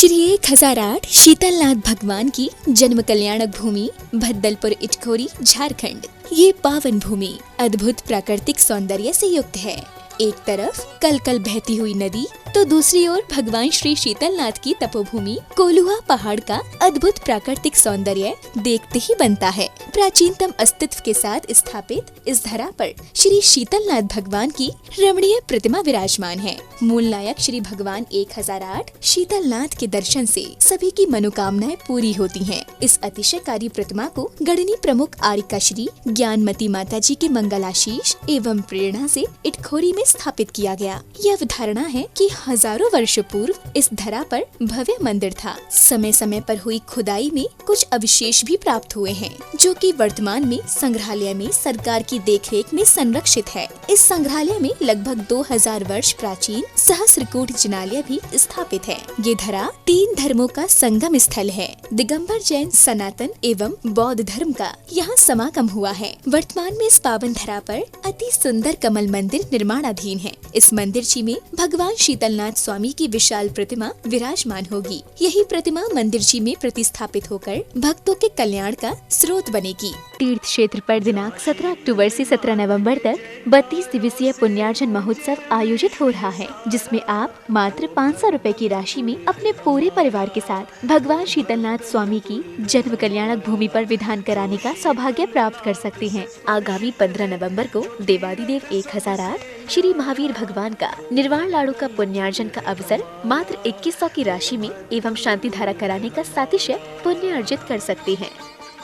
श्री 1008 शीतलनाथ भगवान की जन्म कल्याणक भूमि भद्दलपुर इटखोरी झारखंड। ये पावन भूमि अद्भुत प्राकृतिक सौंदर्य से युक्त है। एक तरफ कल कल बहती हुई नदी तो दूसरी ओर भगवान श्री शीतलनाथ की तपोभूमि कोलुआ पहाड़ का अद्भुत प्राकृतिक सौंदर्य देखते ही बनता है। प्राचीनतम अस्तित्व के साथ स्थापित इस धरा पर श्री शीतलनाथ भगवान की रमणीय प्रतिमा विराजमान है। मूल नायक श्री भगवान 1008 शीतलनाथ के दर्शन से सभी की मनोकामनाएं पूरी होती हैं। इस अतिशयकारी प्रतिमा को गढ़नी प्रमुख आरिका श्री ज्ञानमती माता जी के मंगलाशीष एवं प्रेरणा से इटखोरी में स्थापित किया गया। यह धारणा है कि हजारों वर्ष पूर्व इस धरा पर भव्य मंदिर था। समय समय पर हुई खुदाई में कुछ अवशेष भी प्राप्त हुए हैं, जो कि वर्तमान में संग्रहालय में सरकार की देखरेख में संरक्षित है। इस संग्रहालय में लगभग 2000 वर्ष प्राचीन सहस्त्रकूट जिनालय भी स्थापित है। ये धरा 3 धर्मों का संगम स्थल है। दिगंबर जैन सनातन एवं बौद्ध धर्म का यहाँ समागम हुआ है। वर्तमान में इस पावन धरा पर अति सुंदर कमल मंदिर निर्माणाधीन है। इस मंदिरची में भगवान शीतलनाथ स्वामी की विशाल प्रतिमा विराजमान होगी। यही प्रतिमा मंदिरची में प्रतिस्थापित होकर भक्तों के कल्याण का स्रोत बनेगी। तीर्थ क्षेत्र पर दिनांक 17 अक्टूबर से 17 नवंबर तक 32 दिवसीय पुण्यार्जन महोत्सव आयोजित हो रहा है, जिसमें आप मात्र 500 रुपए की राशि में अपने पूरे परिवार के साथ भगवान शीतलनाथ स्वामी की जन्म कल्याणक भूमि पर विधान कराने का सौभाग्य प्राप्त कर सकते हैं। आगामी 15 नवंबर को देवादिदेव 1008 श्री महावीर भगवान का निर्वाण लाड़ू का पुण्यार्जन का अवसर मात्र 2100 की राशि में एवं शांति धारा कराने का सातिशय पुण्य अर्जित कर सकते हैं।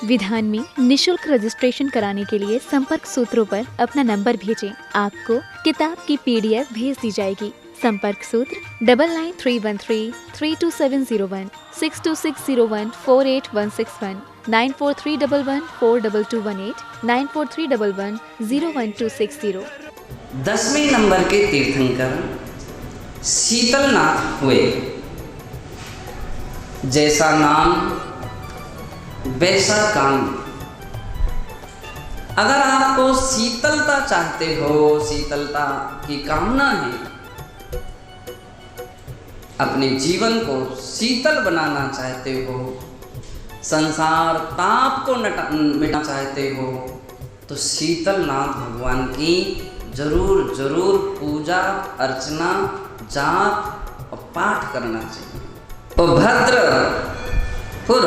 विधान में निशुल्क रजिस्ट्रेशन कराने के लिए संपर्क सूत्रों पर अपना नंबर भेजें। आपको किताब की PDF भेज दी जाएगी। संपर्क सूत्र 9931332701 62601 48161 9431142218 9431101260। 10वें नंबर के तीर्थंकर शीतलनाथ हुए। जैसा नाम वैसा काम। अगर आपको शीतलता चाहते हो, शीतलता की कामना है, अपने जीवन को शीतल बनाना चाहते हो, संसार ताप को मिटाना चाहते हो, तो शीतलनाथ भगवान की जरूर पूजा अर्चना जाप और पाठ करना चाहिए। तो भद्रपुर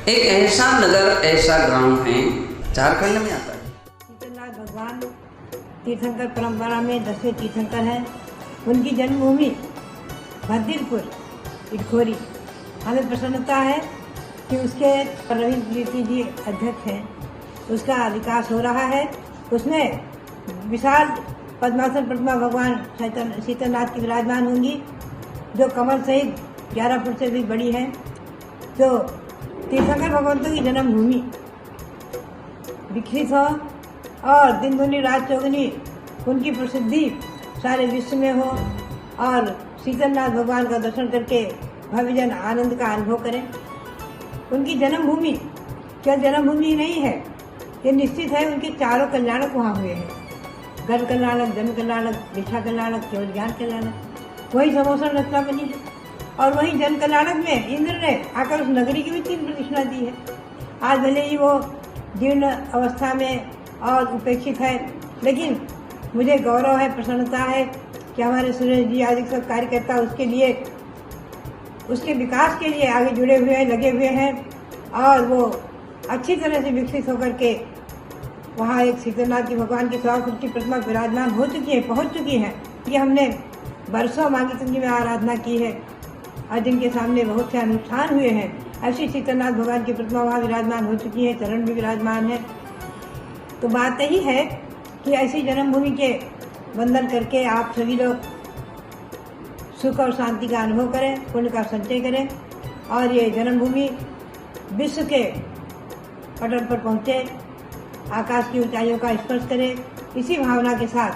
एक ऐसा नगर, ऐसा ग्राम है, झारखंड में आता है। शीतलनाथ भगवान तीर्थंकर परंपरा में 10वें तीर्थंकर हैं। उनकी जन्मभूमि भद्दलपुर इटखोरी। हमें प्रसन्नता है कि उसके रविंद्र कीर्ति जी अध्यक्ष हैं। उसका विकास हो रहा है। उसमें विशाल पद्मासन प्रतिमा भगवान शीतलनाथ की विराजमान होंगी, जो कमल सहित 11 फुट से भी बड़ी है। जो तीर्थंकर भगवंतों की जन्मभूमि विकसित हो और दिन दुनी रात चौगुनी उनकी प्रसिद्धि सारे विश्व में हो और शीतलनाथ भगवान का दर्शन करके भव्यजन आनंद का अनुभव करें। उनकी जन्मभूमि क्या जन्मभूमि ही नहीं है, ये निश्चित है। उनके चारों कल्याणक वहाँ हुए हैं। गर्भ कल्याणक, जन्म कल्याणक, दीक्षा कल्याणक, केवल ज्ञान कल्याणक। वही समोसन रचना बनी है और वही जन कल्याणक में इंद्र ने आकर उस नगरी की भी 3 प्रतिष्ठा दी है। आज भले ही वो जीर्ण अवस्था में और उपेक्षित है, लेकिन मुझे गौरव है, प्रसन्नता है कि हमारे सुरेश जी आदि सब कार्यकर्ता उसके लिए, उसके विकास के लिए आगे जुड़े हुए हैं, लगे हुए हैं और वो अच्छी तरह से विकसित होकर के वहाँ एक शीतलनाथ की भगवान की 100 फुट की प्रतिमा विराजमान हो चुकी है, पहुँच चुकी है। ये हमने बरसों मांगी तुंगी में आराधना की है और जिनके सामने बहुत से अनुष्ठान हुए हैं, ऐसी शीतलनाथ भगवान की प्रतिमा वहाँ विराजमान हो चुकी है, चरण भी विराजमान है। तो बात यही है कि ऐसी जन्मभूमि के वंदन करके आप सभी लोग सुख और शांति का अनुभव करें, पुण्य का संचय करें और ये जन्मभूमि विश्व के पटल पर पहुँचे, आकाश की ऊंचाइयों का स्पर्श करे। इसी भावना के साथ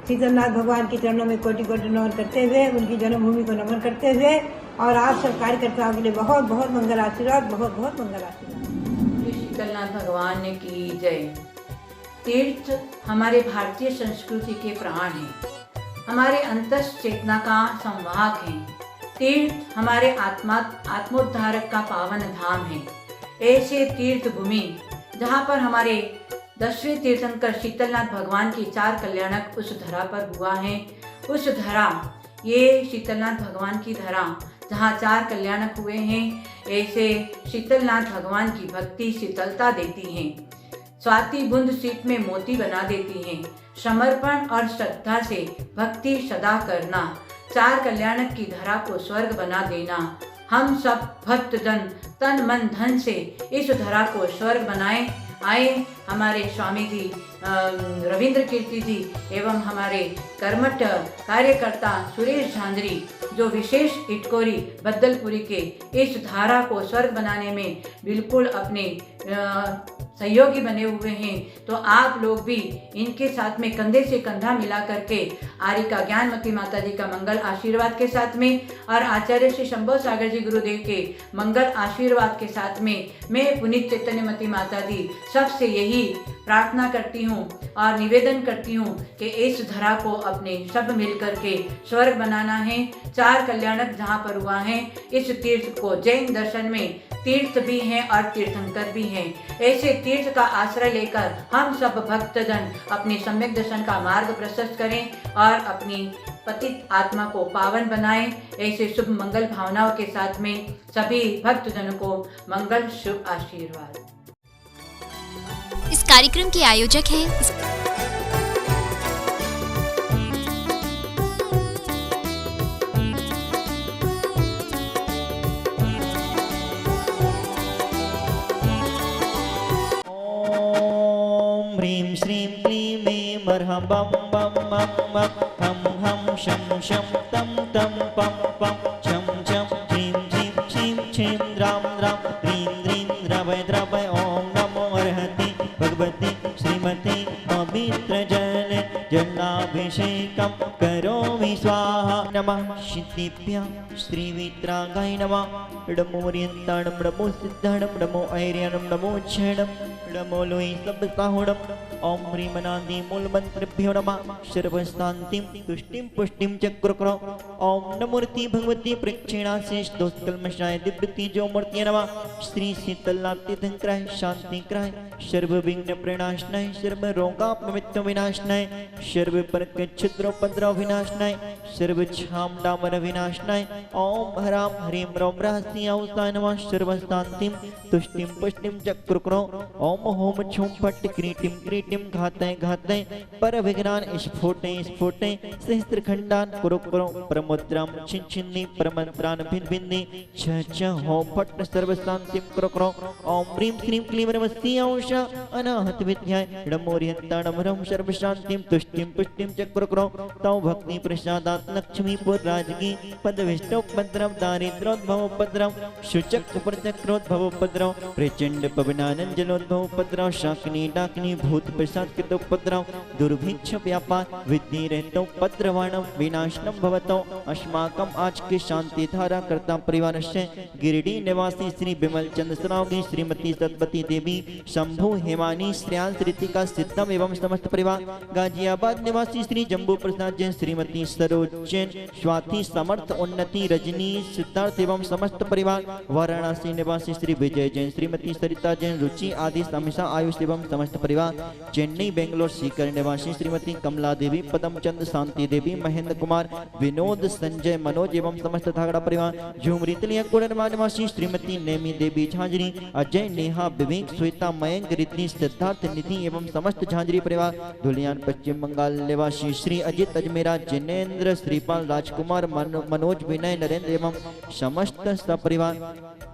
शीतलनाथ भगवान के चरणों में कोटि कोटि नमन करते हुए, उनकी जन्मभूमि को नमन करते हुए और आप सब कार्यकर्ताओं के लिए बहुत बहुत मंगल आशीर्वाद, बहुत बहुत मंगल आशीर्वाद। शीतलनाथ भगवान ने की जय। तीर्थ हमारे भारतीय संस्कृति के प्राण हैं, हमारे अंतस चेतना का संवाहक हैं। तीर्थ हमारे आत्मोद्धारक का पावन धाम है। ऐसे तीर्थ भूमि जहाँ पर हमारे 10वें तीर्थंकर शीतलनाथ भगवान की 4 कल्याणक उस धरा पर हुआ है। उस धरा, ये शीतलनाथ भगवान की धरा जहाँ 4 कल्याणक हुए हैं, ऐसे शीतलनाथ भगवान की भक्ति शीतलता देती है। स्वाति बूंद सीप में मोती बना देती है। समर्पण और श्रद्धा से भक्ति सदा करना, 4 कल्याणक की धरा को स्वर्ग बना देना। हम सब भक्तजन तन मन धन से इस धरा को स्वर्ग बनाए। आए हमारे स्वामी जी रविंद्र कीर्ति जी एवं हमारे कर्मठ कार्यकर्ता सुरेश झांझरी, जो विशेष इटकोरी बद्दलपुरी के इस धारा को स्वर्ग बनाने में बिल्कुल अपने सहयोगी बने हुए हैं। तो आप लोग भी इनके साथ में कंधे से कंधा मिला करके आरिका ज्ञानमती माता जी का मंगल आशीर्वाद के साथ में और आचार्य श्री शंभो सागर जी गुरुदेव के मंगल आशीर्वाद के साथ में मैं पुनीत चैतन्यमती माता जी सबसे यही प्रार्थना करती हूँ और निवेदन करती हूँ कि इस धरा को अपने सब मिल करके स्वर्ग बनाना है। 4 कल्याणक जहाँ पर हुआ है, इस तीर्थ को जैन दर्शन में तीर्थ भी हैं और तीर्थंकर भी हैं। ऐसे तीर्थ का आश्रय लेकर हम सब भक्तजन अपने सम्यक दर्शन का मार्ग प्रशस्त करें और अपनी पतित आत्मा को पावन बनाएं। ऐसे शुभ मंगल भावनाओं के साथ में सभी भक्तजनों को मंगल शुभ आशीर्वाद। इस कार्यक्रम के आयोजक हैं ओम ह्रीं श्रीं क्लीं ऐं मर्हं बम बम बम बम हम हम शम शम तम तम पम पम छम छम झीं झीं छीं छीं राम राम ह्रीं ह्रीं द्रवय द्रवय ओम नमो अर्हति भगवती श्रीमती पवित्र जलाभिषेकं करोमि स्वाहा। नमः सिद्धिभ्यां श्रीवित्रागाय नमः। नमो रियन्ताणं नमो सिद्धाणं नमो ऐर्याणं नमो क्षणं नमो लोहि सबसाहुणम्। ओम ह्रीमनादि मूलमन्त्रेभ्यो नमः। सर्वशान्तिं तुष्टिं पुष्टिं च कुरु। ओम नमोर्ति भगवती प्रेक्षणाशेष दोषकल्मषाय दिव्यतेजो मूर्तये नमः। श्री शीतलनाथ तीर्थंकराय शांतिकराय सर्वविघ्न प्रणाशनाय सर्वरोगापनिमित्त विनाशनाय सर्वपरक्षुद्रोपद्रव विनाशनाय सर्वक्षामडामर विनाशनाय ओम ह्रां ह्रीं रोम रहस्यावसाय नमः। सर्वशान्तिं तुष्टिं पुष्टिं च कुरु। ओम होम छुं फट् क्रीटिं क्रीटिं घातय घातय पर विघ्नान् स्फोटय स्फोटय सहस्त्रखण्डान् कुरु कुरु। परमुद्रां छिन्नि परमन्त्रान् भिन्नि छ छ होम फट् सर्वशान्तिं कुरु कुरु। ओम ह्रीं श्रीं क्लीं नमस्तेयांश अनाहत विद्याय नमो रियन्ताणं सर्वशान्तिं तुष्टिं पुष्टिं च कुरु कुरु। तौ भक्ति प्रसादात् लक्ष्मीपुर राजगी पदविष्टोपद्रव दारिद्रोद्भवोपद्रव शुचक प्रचक्रोद्भवोपद्रव प्रचंड पवनानंजलोद्भवोपद्रव शाकिनी डाकिनी भूत प्रसाद कृतोपद्रव दुर्भिक्ष व्यापार विद्धि रहतोपद्रवाणं विनाशनं भवतो। अस्माकं आज के शांति धारा कर्ता परिवार से गिरिडीह निवासी श्री बिमल चंद्र सरावगी श्रीमती सतपति देवी शंभु हेमानी श्रेयांश रितिका सिद्धम एवं समस्त परिवार। गाजियाबाद निवासी श्री जम्बू प्रसाद जैन श्रीमती सरोज जैन स्वाति समर्थ उन्नति रजनी सिद्धार्थ एवं समस्त परिवार। वाराणसी निवासी श्री विजय जैन श्रीमती सरिता जैन रुचि आदि समिषा आयुष एवं समस्त परिवार। चेन्नई बेंगलोर सीकर निवासी श्रीमती कमला देवी पदम चंद शांति देवी महेंद्र कुमार विनोद संजय मनोज एवं समस्त धागड़ा परिवार। झुमरी तलिया कोडरमा निवासी श्रीमती नेमी देवी झांझरी अजय नेहा विवेक श्वेता मयंक रिद्धि सिद्धार्थ निधि एवं समस्त झांझरी परिवार। धुलियान पश्चिम बंगाल निवासी श्री अजित अजमेरा जिनेन्द्र श्रीपाल राजकुमार मनोज विनय नरेंद्र एवं समस्त सपरिवार।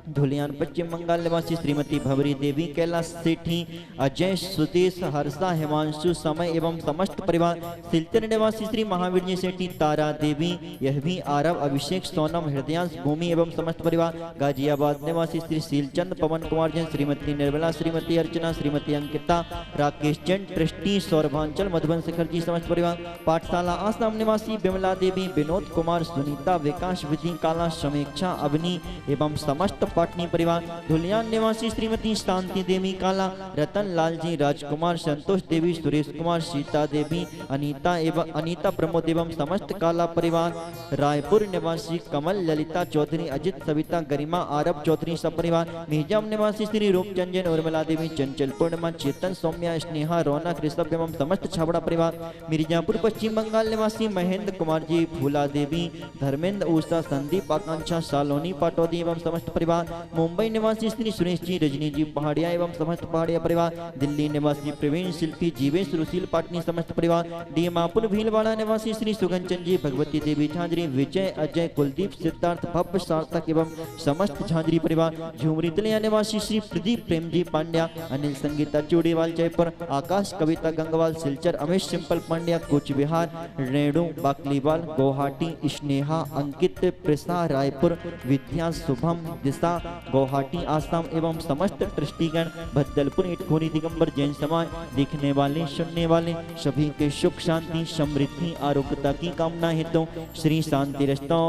धुलियान पश्चिम बंगाल निवासी श्रीमती भवरी देवी कैलाश सेठी अजय सुदेश हर्षा हिमांशु समय एवं समस्त परिवार। सिलचर निवासी श्री महावीर जी सेठी तारा देवी यह भी आरव अभिषेक सोनम हृदयांश भूमि एवं समस्त परिवार। गाजियाबाद निवासी श्री शीलचंद पवन कुमार जैन श्रीमती निर्मला श्रीमती अर्चना श्रीमती अंकिता राकेश जैन ट्रस्टी सौरभांचल मधुबन शेखर जी समस्त परिवार। पाठशाला आसाम निवासी बिमला देवी विनोद कुमार, सुनीता, विकास, विधि, काला, समीक्षा, अवनी एवं समस्त पाटनी परिवार, धुलियान निवासी श्रीमती शांति देवी काला, रतन लाल जी, राजकुमार, संतोष देवी, सुरेश कुमार, सीता देवी, अनीता प्रमोद एवं समस्त काला परिवार, रायपुर निवासी कमल, ललिता चौधरी, अजित, सविता, गरिमा, आरब चौधरी सब परिवार, मिर्जाम निवासी श्री रूपचंदन, उर्मिला देवी, चंचल, पूर्णिमा, चेतन, सौम्या, स्नेहा, रौनक, ऋषभ एवं समस्त छाबड़ा परिवार, मिर्जापुर पश्चिम बंगाल निवासी महेंद्र कुमार जी, फूला देवी, धर्मेंद्र, उषा, संदीप, आकांक्षा, सालोनी, पाटौदी एवं समस्त परिवार, मुंबई निवासी श्री सुरेश जी, रजनी जी पहाड़िया एवं समस्त पहाड़िया परिवार, दिल्ली निवासी प्रवीण, शिल्पी, जीवेश, रुशील, पाटनी समस्त परिवार, डीमापुर भीलवाड़ा निवासी श्री सुगंचन जी, भगवती देवी झांझरी, विजय, अजय, कुलदीप, सिद्धार्थ, भव्य, सार्थक एवं समस्त झांझरी परिवार, झुमरी तलिया निवासी श्री प्रदीप प्रेम जी पांड्या, अनिल, संगीता चूड़ीवाल जयपुर, आकाश, कविता गंगवाल सिलचर, अमेश सिंपल पांड्या कूच बिहार, रेणु बाकलीवाल गुवाहाटी, स्नेहा, अंकित, प्रसा रायपुर, विद्या, शुभम, दिशा गुवाहाटी आसाम एवं समस्त ट्रस्टीगण भद्दलपुर इटखोरी दिगंबर जैन समाज, दिखने वाले सुनने वाले सभी के सुख शांति समृद्धि आरोग्यता की कामना हेतु श्री शांति रस्तो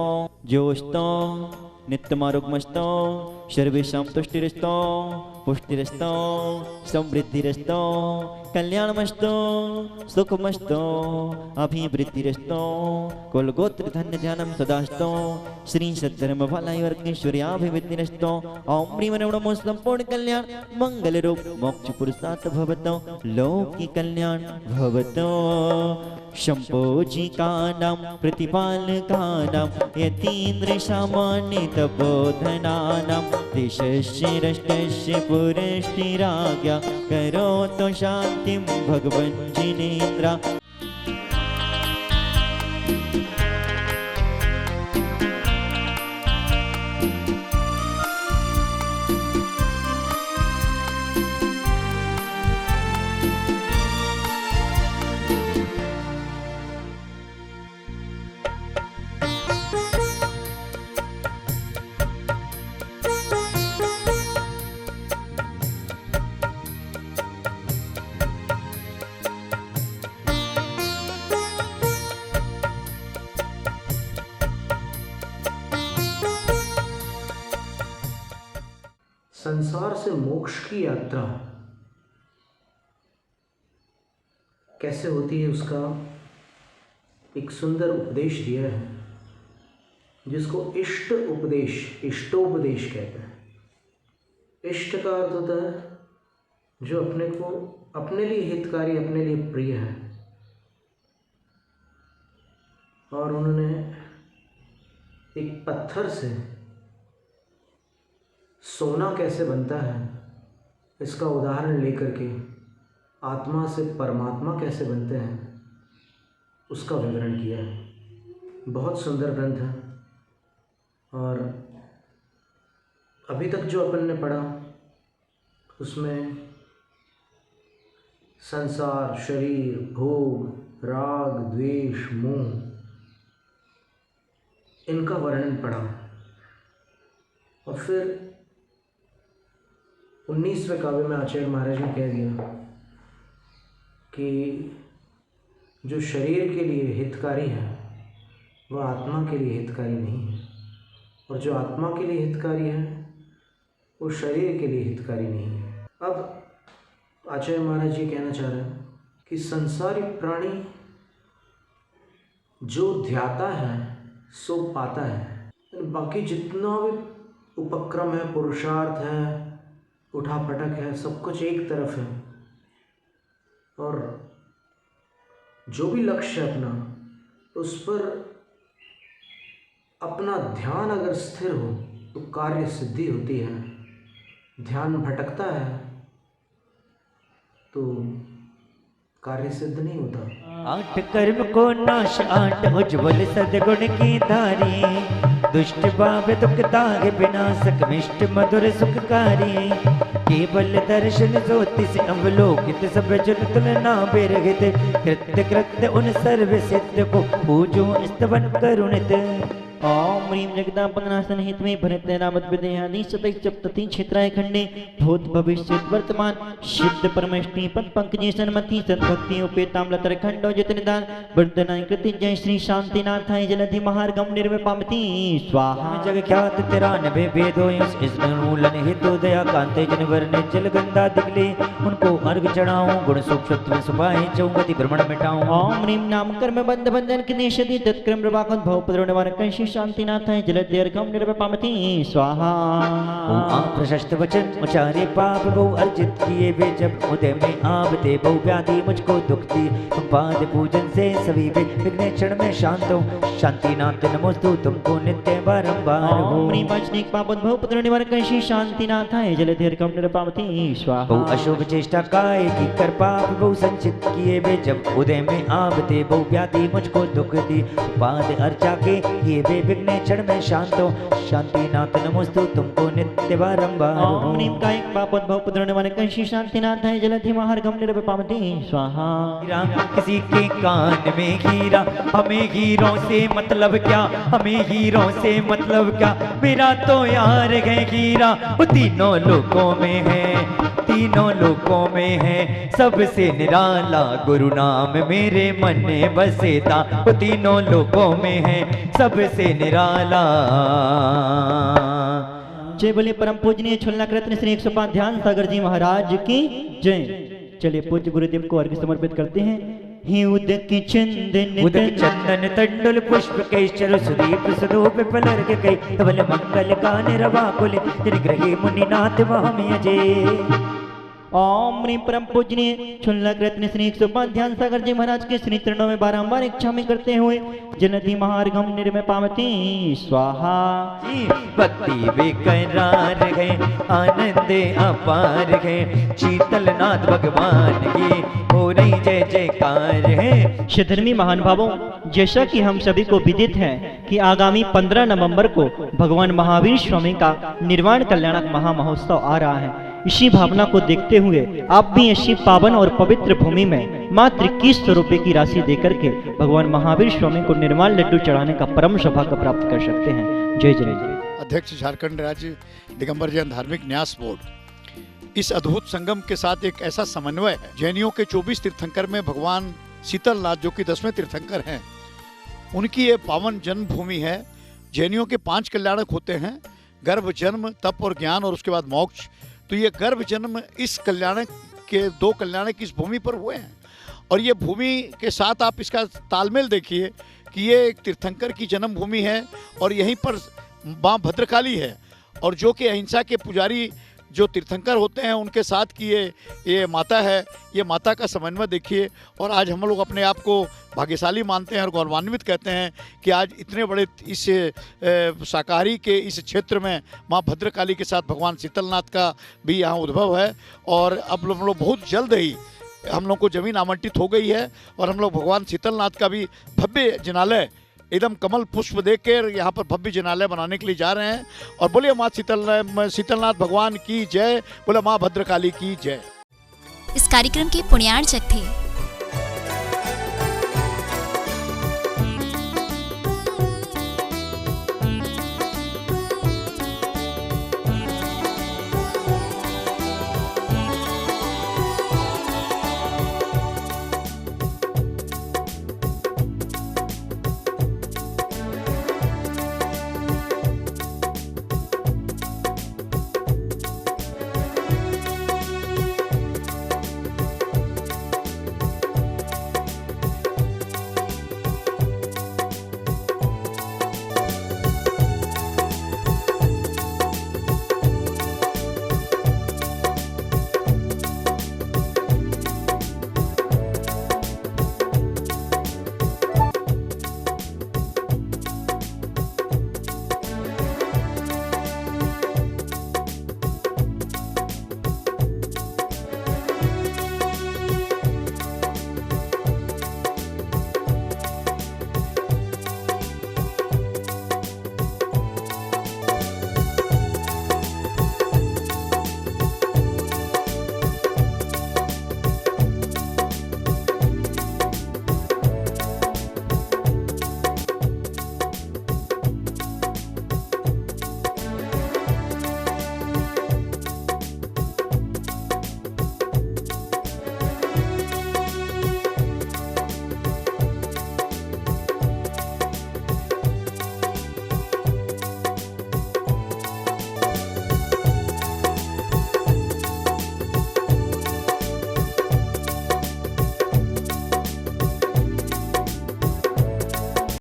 जोस्तो नित्यमारोग्यमस्तो सर्वेषां तुष्टिरस्तो पुष्टिरस्तो समृद्धिरस्तो कल्याणमस्तो सुखमस्तो अभिवृद्धिरस्तो कुलगोत्र धन्य ध्यानम सदास्तो श्री सद्धर्म भलायुर्गेश्वर्याभिवृद्धिरस्तो ओम ह्रीं नमो संपूर्ण कल्याण मंगल रूप मोक्ष पुरुषार्थ भवतो लोकी कल्याण भवतो शंपोजिकानां प्रतिपालकानां यतीन्द्र सामान्य तपोधनानां देशस्य राष्ट्रस्य पुरस्थिराज्ञा करोतु शान्तिं भगवन् जिनेन्द्र। संसार से मोक्ष की यात्रा कैसे होती है उसका एक सुंदर उपदेश दिया है, जिसको इष्ट उपदेश, इष्टोपदेश कहते हैं। इष्ट का अर्थ होता है जो अपने को, अपने लिए हितकारी, अपने लिए प्रिय है। और उन्होंने एक पत्थर से सोना कैसे बनता है इसका उदाहरण लेकर के आत्मा से परमात्मा कैसे बनते हैं उसका विवरण किया है। बहुत सुंदर ग्रंथ है। और अभी तक जो अपन ने पढ़ा उसमें संसार, शरीर, भोग, राग, द्वेष, मोह, इनका वर्णन पढ़ा। और फिर 19वें काव्य में आचार्य महाराज ने कह दिया कि जो शरीर के लिए हितकारी है वह आत्मा के लिए हितकारी नहीं है, और जो आत्मा के लिए हितकारी है वो शरीर के लिए हितकारी नहीं है। अब आचार्य महाराज जी कहना चाह रहे हैं कि संसारी प्राणी जो ध्याता है सो पाता है। बाकी जितना भी उपक्रम है, पुरुषार्थ है, उठा पटक है, सब कुछ एक तरफ है। और जो भी लक्ष्य है अपना, उस पर अपना ध्यान अगर स्थिर हो तो कार्य सिद्धि होती है। ध्यान भटकता है तो कार्य सिद्ध नहीं होता। 8 कर्म को नाश 8 उज्ज्वल सद्गुण की धारी, दुष्ट भाव दुख दाग विनाशक मिष्ट मधुर सुखकारी, केवल दर्शन ज्योति से अवलोकित सब जन तुलना बिरहित, कृत्य कृत्य उन सर्व सिद्ध को पूजो स्तवन करुणित। ओम ह्रीं जगदापनासन हित में भरत नामत विदयादि सतै सप्तति क्षेत्राय खंडे भूत भविष्य वर्तमान सिद्ध परमेष्टि पद पंकजे सन्मति सद्भक्ति उपेताम लतर खंडो जित निदान वर्धनाय कृति जय श्री शांतिनाथाय जलधि महार्गम निर्विपामति स्वाहा। जग ख्यात 93 वेदों इस मूलन हेतु दया कांते जन वर्ण जल गंगा दिगले उनको अर्घ चढ़ाऊं गुण सुख सत्व सुपाए चौगति भ्रमण मिटाऊं। ओम ह्रीं नाम कर्म बंध बंधन किनेशति तत्क्रम प्रभाकन भव पद्रवण कंशी शांतिनाथाय जलध्यर्घम निर्वपामति स्वाहा। ओम प्रशस्त वचन उचारे पाप बहु अर्जित किए वे जब उदय में आवते बहु व्याधि मुझको दुखती पाद पूजन से सभी विघ्न क्षण में शांत हो शांतिनाथ नमोस्तु तुमको नित्य बारंबार हो। ओम ह्रीं वाचनिक पापद भव पद्रवण कंशी शांतिनाथाय जलध्यर्घम निर्वपामति स्वाहा। बहु अशुभ चेष्टा काय की कर पाप बहु संचित किए वे जब उदय में आवते बहु व्याधि मुझको दुख दी पाद अर्चा के ये वे विघ्न क्षण में शांत हो शांतिनाथ नमोस्तु तुमको नित्य बारंबार हो। ओम ह्रीं कायिक पापद भव पद्रवण कंशी शांतिनाथाय जलधि महार्गम निर्वपामति स्वाहा। हीरा किसी के कान में हीरा हमें हीरों से मतलब क्या हमें हीरों से मतलब क्या मेरा तो यार है हीरा वो तीनों लोकों में है तीनों लोकों में है सबसे निराला गुरु नाम मेरे मन में बसेता वो तीनों लोकों में है सबसे निराला। जय बोले परम पूजनीय छुल्लक रत्न श्री 105 ध्यान सागर जी महाराज की जय। चलिए पूज्य गुरुदेव को अर्घ्य समर्पित करते हैं। ही उदक चंदन तंडुल पुष्प कैश्चर सुदीप सुधूप पलर्ग कै धवल मंगल गान रवाकुल ग्रहे मुनिनाथ महमि अजय। ओम ह्रीं परम पूजनीय छुल्लक रत्न श्री 105 ध्यान सागर जी महाराज के श्री चरणों में बारंबार इच्छा में करते हुए जलधि महार्घम निर्वपामति स्वाहा। भक्ति बेकरार है आनंद अपार है शीतलनाथ भगवान की हो रही जय जयकार है। शधर्मी महान भावों, जैसा कि हम सभी को विदित है कि आगामी 15 नवंबर को भगवान महावीर स्वामी का निर्वाण कल्याणक महामहोत्सव आ रहा है। इसी भावना को देखते हुए आप भी ऐसी पावन और पवित्र भूमि में मात्र 2100 रुपए की राशि देकर के भगवान महावीर स्वामी को निर्माण लड्डू चढ़ाने का परम सौभाग्य प्राप्त कर सकते हैं। जय जय जय। अध्यक्ष झारखंड राज्य दिगंबर जैन धार्मिक न्यास बोर्ड इस अद्भुत संगम के साथ एक ऐसा समन्वय है। जैनियों के 24 तीर्थंकर में भगवान शीतलनाथ जो कि 10वें तीर्थंकर हैं, उनकी ये पावन जन्मभूमि है। जैनियों के 5 कल्याणक होते हैं, गर्भ, जन्म, तप और ज्ञान और उसके बाद मोक्ष। तो ये गर्भ जन्म इस कल्याणक के 2 कल्याणक इस भूमि पर हुए हैं और ये भूमि के साथ आप इसका तालमेल देखिए कि ये एक तीर्थंकर की जन्मभूमि है और यहीं पर माँ भद्रकाली है और जो कि अहिंसा के पुजारी जो तीर्थंकर होते हैं उनके साथ की ये माता है। ये माता का समन्वय देखिए और आज हम लोग अपने आप को भाग्यशाली मानते हैं और गौरवान्वित कहते हैं कि आज इतने बड़े इस शाकाहारी के इस क्षेत्र में माँ भद्रकाली के साथ भगवान शीतलनाथ का भी यहाँ उद्भव है। और अब हम लोग बहुत जल्द ही हम लोग को ज़मीन आवंटित हो गई है और हम लोग भगवान शीतलनाथ का भी भव्य जिनालय एकदम कमल पुष्प देकर यहाँ पर भव्य जिनालय बनाने के लिए जा रहे हैं। और बोलिए माँ शीतलनाथ भगवान की जय, बोले माँ भद्रकाली की जय। इस कार्यक्रम के पुण्यार्चक थे